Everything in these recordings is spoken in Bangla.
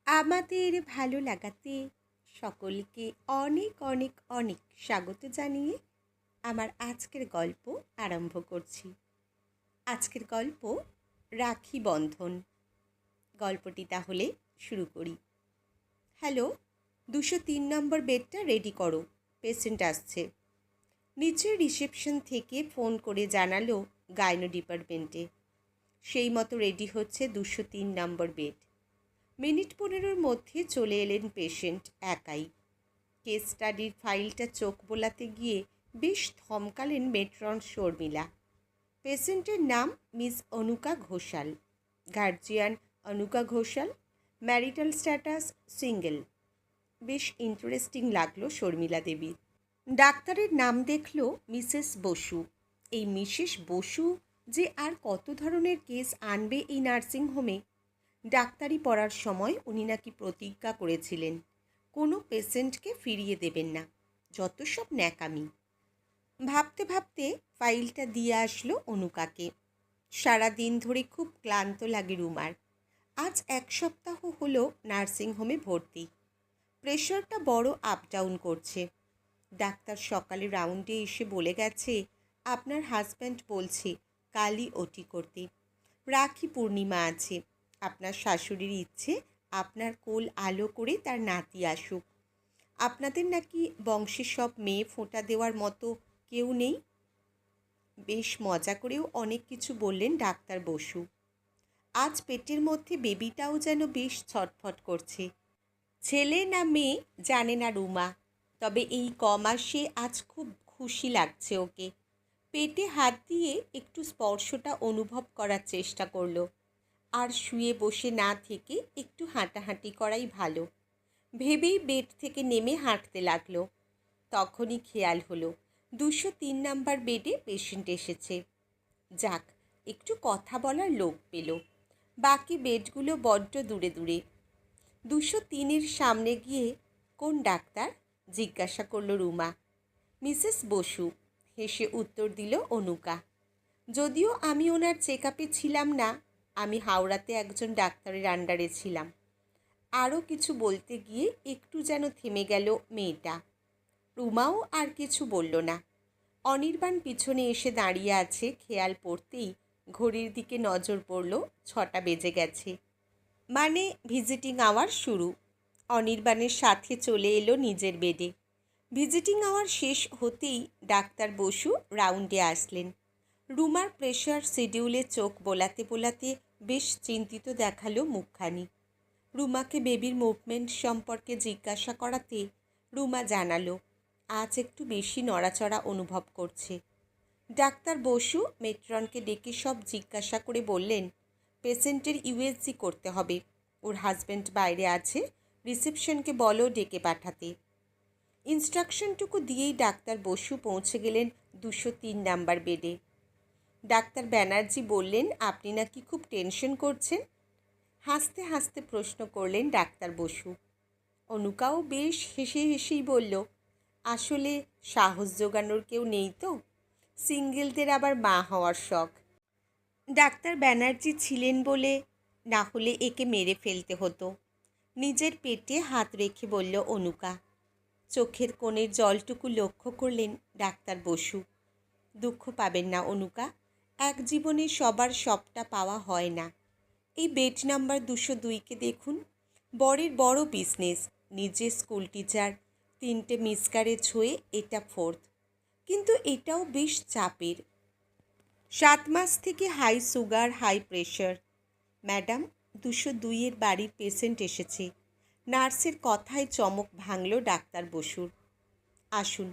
আমাদের ভালো লাগাতে সকলকে অনেক অনেক অনেক স্বাগত জানিয়ে আমার আজকের গল্প আরম্ভ করছি। আজকের গল্প রাখি বন্ধন। গল্পটি তাহলে শুরু করি। হ্যালো, 203 নম্বর বেডটা রেডি করো, পেশেন্ট আসছে। নিচের রিসেপশন থেকে ফোন করে জানালো গাইনো ডিপার্টমেন্টে। সেই মতো রেডি হচ্ছে 203 নম্বর বেড। মিনিট 15-র মধ্যে চলে এলেন পেশেন্ট একাই। কেস স্টাডির ফাইলটা চোখ বোলাতে গিয়ে বেশ থমকালেন মেট্রন শর্মিলা। পেশেন্টের নাম miss অনুকা Ghoshal, guardian অনুকা Ghoshal, marital status single. বেশ ইন্টারেস্টিং লাগলো শর্মিলা দেবীর। ডাক্তারের নাম দেখল মিসেস বসু। এই মিসেস বসু যে আর কত ধরনের কেস আনবে এই নার্সিংহোমে। ডাক্তারি পড়ার সময় উনি নাকি প্রতিজ্ঞা করেছিলেন কোনো পেশেন্টকে ফিরিয়ে দেবেন না। যত সব ন্যাকামি। ভাবতে ভাবতে ফাইলটা দিয়ে আসলো অনুকাকে। সারা দিন ধরে খুব ক্লান্ত লাগে রুমার। আজ 1 সপ্তাহ হলো নার্সিংহোমে ভর্তি। প্রেশারটা বড় আপ ডাউন করছে। ডাক্তার সকালে রাউন্ডে এসে বলে গেছে, আপনার হাজব্যান্ড বলছে কালই ওটি করতে। রাখি পূর্ণিমা আছে। আপনার শাশুড়ির ইচ্ছে আপনার কোল আলো করে তার নাতি আসুক। আপনাদের নাকি বংশে সব মেয়ে ফোঁটা দেওয়ার মতো কেউ নেই। বেশ মজা করেও অনেক কিছু বললেন ডাক্তার বসু। আজ পেটের মধ্যে বেবিটাও যেন বেশ ছটফট করছে। ছেলে না মেয়ে জানে না রুমা, তবে এই কমাসে আজ খুব খুশি লাগছে ওকে। পেটে হাত দিয়ে একটু স্পর্শটা অনুভব করার চেষ্টা করলো। আর শুয়ে বসে না থেকে একটু হাঁটাহাঁটি করাই ভালো ভেবেই বেড থেকে নেমে হাঁটতে লাগলো। তখনই খেয়াল হলো 203 নাম্বার বেডে পেশেন্ট এসেছে। যাক, একটু কথা বলার লোক পেল। বাকি বেডগুলো বড্ড দূরে দূরে। 203-এর সামনে গিয়ে, কোন ডাক্তার জিজ্ঞাসা করল রুমা। মিসেস বসু, হেসে উত্তর দিল অনুকা। যদিও আমি ওনার চেক আপে ছিলাম না, আমি হাওড়াতে একজন ডাক্তারের আন্ডারে ছিলাম। আরও কিছু বলতে গিয়ে একটু যেন থেমে গেল মেয়েটা। রুমাও আর কিছু বলল না। অনির্বাণ পিছনে এসে দাঁড়িয়ে আছে। খেয়াল পড়তেই ঘড়ির দিকে নজর পড়ল, 6টা বেজে গেছে। মানে ভিজিটিং আওয়ার শুরু। অনির্বাণের সাথে চলে এলো নিজের বেডে। ভিজিটিং আওয়ার শেষ হতেই ডাক্তার বসু রাউন্ডে আসলেন। রুমার প্রেশার শিডিউলে চোখ বোলাতে বোলাতে বেশ চিন্তিত দেখালো মুখখানি। রুমাকে বেবির মুভমেন্ট সম্পর্কে জিজ্ঞাসা করাতে রুমা জানালো আজ একটু বেশি নড়াচড়া অনুভব করছে। ডাক্তার বসু মেট্রনকে ডেকে সব জিজ্ঞাসা করে বললেন, পেশেন্টের ইউএসজি করতে হবে। ওর হাজব্যান্ড বাইরে আছে, রিসেপশনকে বলো ডেকে পাঠাতে। ইনস্ট্রাকশনটুকু দিয়েই ডাক্তার বসু পৌঁছে গেলেন 203 নাম্বার বেডে। ডাক্তার ব্যানার্জি বললেন, আপনি নাকি খুব টেনশন করছেন। হাসতে হাসতে প্রশ্ন করলেন ডাক্তার বসু। অনুকাও বেশ হেসে হেসেই বলল, আসলে সাহস জোগানোর কেউ নেই তো, সিঙ্গেলদের আবার মা হওয়ার শখ। ডাক্তার ব্যানার্জি ছিলেন বলে, না হলে একে মেরে ফেলতে হতো। নিজের পেটে হাত রেখে বলল অনুকা। চোখের কোণের জলটুকু লক্ষ্য করলেন ডাক্তার বসু। দুঃখ পাবেন না অনুকা, এক জীবনে সবার সবটা পাওয়া হয় না। এই বেড নাম্বার 202-কে দেখুন। বরের বড় বিজনেস, নিজে স্কুল টিচার, 3টে মিসক্যারেজ হয়ে এটা 4th। কিন্তু এটাও বেশ চাপের। 7 মাস থেকে high sugar, high pressure. Madam, 202-এর বাড়ির পেশেন্ট এসেছে। নার্সের কথায় চমক ভাঙল ডাক্তার বসুর। আসুন।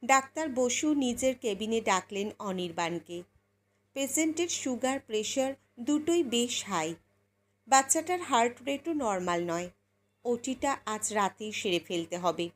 ডাক্তার বসু নিজের কেবিনে ডাকলেন অনির্বাণকে। পেশেন্টের সুগার, প্রেশার দুটোই বেশ হাই। বাচ্চাটার হার্ট রেটও নর্মাল নয়। ওটিটা আজ রাতেই সেরে ফেলতে হবে।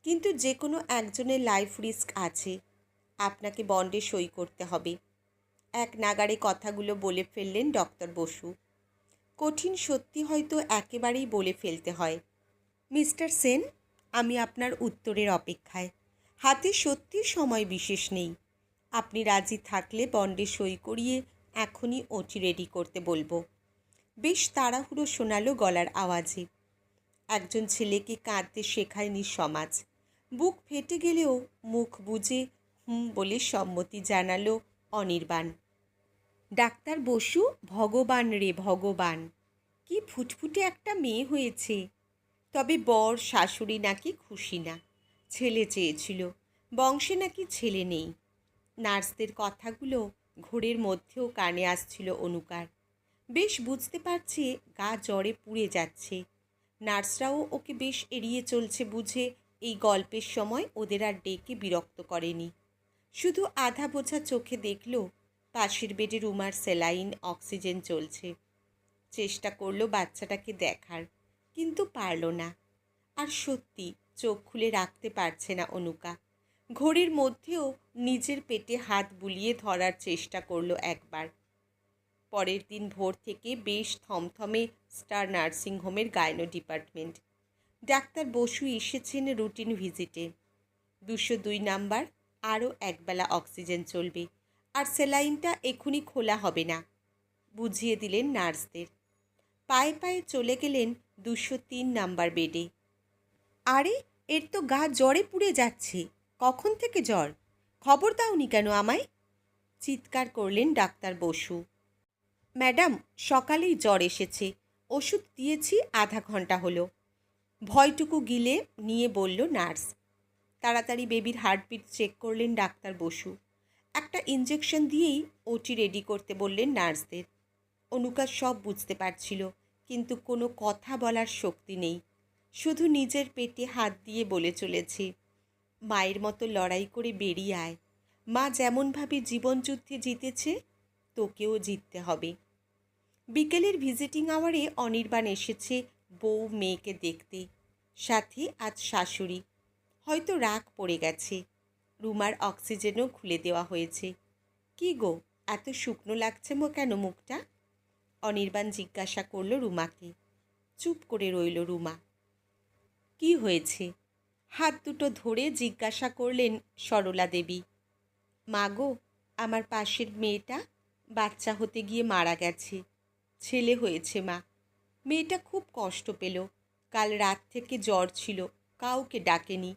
কিন্তু যে কোনো একজনের লাইফ রিস্ক আছে। আপনাকে বন্ডে সই করতে হবে। এক নাগাড়ে কথাগুলো বলে ফেললেন ডক্টর বসু। কঠিন সত্যি হয়তো একেবারেই বলে ফেলতে হয়। মিস্টার সেন, আমি আপনার উত্তরের অপেক্ষায়। হাতে সত্যি সময় বিশেষ নেই। আপনি রাজি থাকলে বন্ডে সই করিয়ে এখনই ওটি রেডি করতে বলবো। বেশ তাড়াহুড়ো শোনালো গলার আওয়াজে। একজন ছেলেকে কাঁদতে শেখায়নি সমাজ। বুক ফেটে গেলেও মুখ বুজে বলে সম্মতি জানালো অনির্বাণ। ডাক্তার বসু ভগবান রে ভগবান, কি ফুটফুটে একটা মেয়ে হয়েছে। তবে বর শাশুড়ি নাকি খুশি না, ছেলে চেয়েছিল, বংশে নাকি ছেলে নেই। নার্সদের কথাগুলো ঘোরের মধ্যেও কানে আসছিল অনুকার। বেশ বুঝতে পারছে গা জ্বরে পুড়ে যাচ্ছে। নার্সরাও ওকে বেশ এড়িয়ে চলছে বুঝে এই গল্পের সময় ওদের আর ডেকে বিরক্ত করেনি। শুধু আধা বোঝা চোখে দেখল পাশের বেডে রুমার স্যালাইন অক্সিজেন চলছে। চেষ্টা করলো বাচ্চাটাকে দেখার, কিন্তু পারল না। আর সত্যি চোখ খুলে রাখতে পারছে না অনুকা। ঘড়ির মধ্যেও নিজের পেটে হাত বুলিয়ে ধরার চেষ্টা করলো একবার। পরের দিন ভোর থেকে বেশ থমথমে স্টার নার্সিংহোমের গাইনো ডিপার্টমেন্ট। ডাক্তার বসু এসেছেন রুটিন ভিজিটে। 202 নাম্বার, আরও একবেলা অক্সিজেন চলবে, আর স্যালাইনটা এখনই খোলা হবে না, বুঝিয়ে দিলেন নার্সদের। পায়ে পায়ে চলে গেলেন 203 নাম্বার বেডে। আরে, এর তো গা জ্বরে পুড়ে যাচ্ছে, কখন থেকে জ্বর? খবর দাওনি কেন আমায়? চিৎকার করলেন ডাক্তার বসু। ম্যাডাম, সকালেই জ্বর এসেছে, ওষুধ দিয়েছি, আধা ঘন্টা হলো, ভয়টুকু গিলে নিয়ে বলল নার্স। তাড়াতাড়ি বেবির হার্টবিট চেক করলেন ডাক্তার বসু। একটা ইঞ্জেকশন দিয়েই ওটি রেডি করতে বললেন নার্সদের। অনুকা সব বুঝতে পারছিল, কিন্তু কোনো কথা বলার শক্তি নেই। শুধু নিজের পেটে হাত দিয়ে বলে চলেছে, মায়ের মতো লড়াই করে বেরিয়ে আয়। মা যেমনভাবে জীবনযুদ্ধে জিতেছে, তোকেও জিততে হবে। বিকেলের ভিজিটিং আওয়ারে অনির্বাণ এসেছে বউ মেয়েকে দেখতে, সাথে আজ শাশুড়ি। হয়তো রাগ পড়ে গেছে। রুমার অক্সিজেনও খুলে দেওয়া হয়েছে। কি গো, এত শুকনো লাগছে কেন মুখটা? অনির্বাণ জিজ্ঞাসা করল রুমাকে। চুপ করে রইল রুমা। কি হয়েছে? হাত দুটো ধরে জিজ্ঞাসা করলেন সরলা দেবী। মা গো, আমার পাশের মেয়েটা বাচ্চা হতে গিয়ে মারা গেছে। ছেলে হয়েছে মা। মেয়েটা খুব কষ্ট পেল। কাল রাত থেকে জ্বর ছিল, কাউকে ডাকেনি।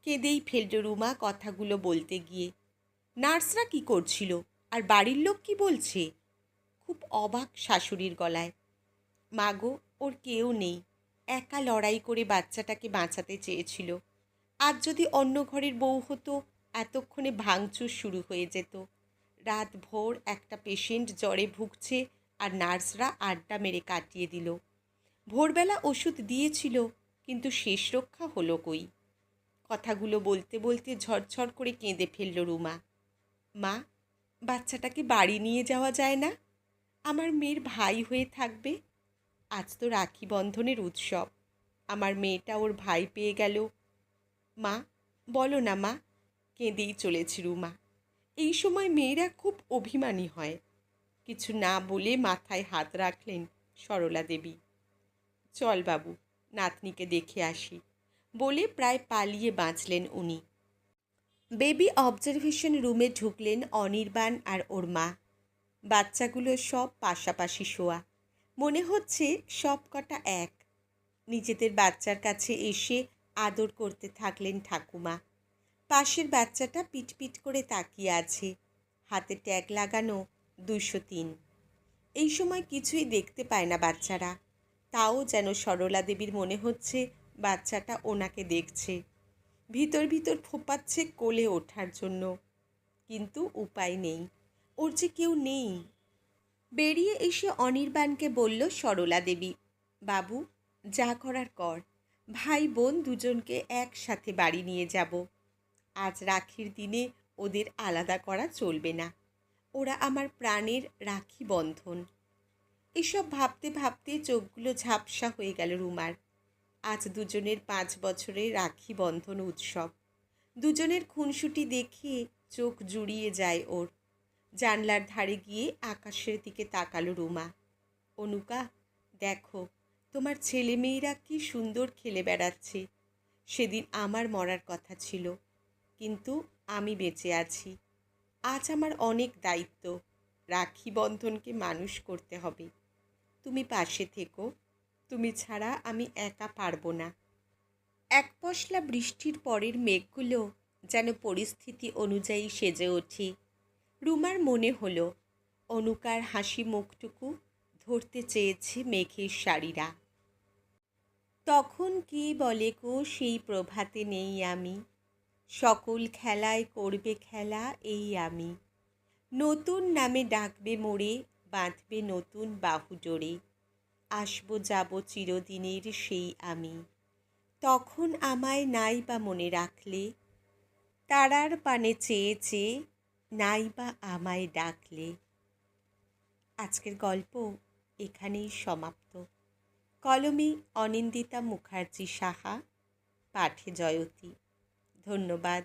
কেঁদেই ফেলল রুমা কথাগুলো বলতে গিয়ে। নার্সরা কি করছিল, আর বাড়ির লোক কি বলছে? খুব অবাক শাশুড়ির গলায়। মা গো, ওর কেউ নেই, একা লড়াই করে বাচ্চাটাকে বাঁচাতে চেয়েছিল। আজ যদি অন্য ঘরের বউ হতো, এতক্ষণে ভাঙচুর শুরু হয়ে যেত। রাত ভোর একটা পেশেন্ট জ্বরে ভুগছে, আর নার্সরা আড্ডা মেরে কাটিয়ে দিল। ভোরবেলা ওষুধ দিয়েছিল, কিন্তু শেষ রক্ষা হলো কই? কথাগুলো বলতে বলতে ঝরঝর করে কেঁদে ফেলল রুমা। মা, বাচ্চাটাকে বাড়ি নিয়ে যাওয়া যায় না? আমার মেয়ের ভাই হয়ে থাকবে। আজ তো রাখি বন্ধনের উৎসব, আমার মেয়েটা ওর ভাই পেয়ে গেল। মা, বলো না মা। কেঁদেই চলেছি রুমা। এই সময় মেয়েরা খুব অভিমানী হয়। কিছু না বলে মাথায় হাত রাখলেন সরলা দেবী। চল বাবু, নাতনিকে দেখে আসি, বলে প্রায় পালিয়ে বাঁচলেন উনি। বেবি অবজারভেশন রুমে ঢুকলেন অনির্বাণ আর ওর মা। বাচ্চাগুলো সব পাশাপাশি শোয়া, মনে হচ্ছে সব কটা এক। নিজেদের বাচ্চার কাছে এসে আদর করতে থাকলেন ঠাকুমা। পাশের বাচ্চাটা পিটপিট করে তাকিয়ে আছে, হাতে ট্যাগ লাগানো 203। এই সময় কিছুই দেখতে পায় না বাচ্চারা, তাও যেন সরলা দেবীর মনে হচ্ছে বাচ্চাটা ওনাকে দেখছে। ভিতর ভিতর ফোপাচ্ছে কোলে ওঠার জন্য, কিন্তু উপায় নেই, ওর যে কেউ নেই। বেরিয়ে এসে অনির্বাণকে বলল সরলা দেবী, বাবু, যা করার কর, ভাই বোন দুজনকে একসাথে বাড়ি নিয়ে যাব। আজ রাখির দিনে ওদের আলাদা করা চলবে না, ওরা আমার প্রাণের রাখি বন্ধন। এসব ভাবতে ভাবতে চোখগুলো ঝাপসা হয়ে গেল রুমার। আজ দুজনের 5 বছরের রাখি বন্ধন উৎসব। দুজনের খুনসুটি দেখে চোখ জুড়িয়ে যায় ওর। জানলার ধারে গিয়ে আকাশের দিকে তাকালো রুমা। অনুকা, দেখো, তোমার ছেলে মেয়েরা কি সুন্দর খেলে বেড়াচ্ছে। সেদিন আমার মরার কথা ছিল, কিন্তু আমি বেঁচে আছি। আজ আমার অনেক দায়িত্ব, রাখি বন্ধনকে মানুষ করতে হবে। তুমি পাশে থেকো। তুমি ছাড়া আমি একা পারবো না। এক পশলা বৃষ্টির পরের মেঘগুলো যেন পরিস্থিতি অনুযায়ী সেজে ওঠে। রুমার মনে হলো অনুকার হাসি মুখটুকু ধরতে চেয়েছে মেঘের শাড়িরা। তখন কে বলে গো সেই প্রভাতে নেই আমি, সকল খেলায় করবে খেলা এই আমি। নতুন নামে ডাকবে মোড়ে, বাঁধবে নতুন বাহু জোড়ে, আসবো যাব চিরদিনের সেই আমি। তখন আমায় নাই বা মনে রাখলে, তারার পানে চেয়ে চেয়ে নাই বা আমায় ডাকলে। আজকের গল্প এখানেই সমাপ্ত। কলমে অনিন্দিতা মুখার্জি সাহা, পাঠে জয়তী। ধন্যবাদ।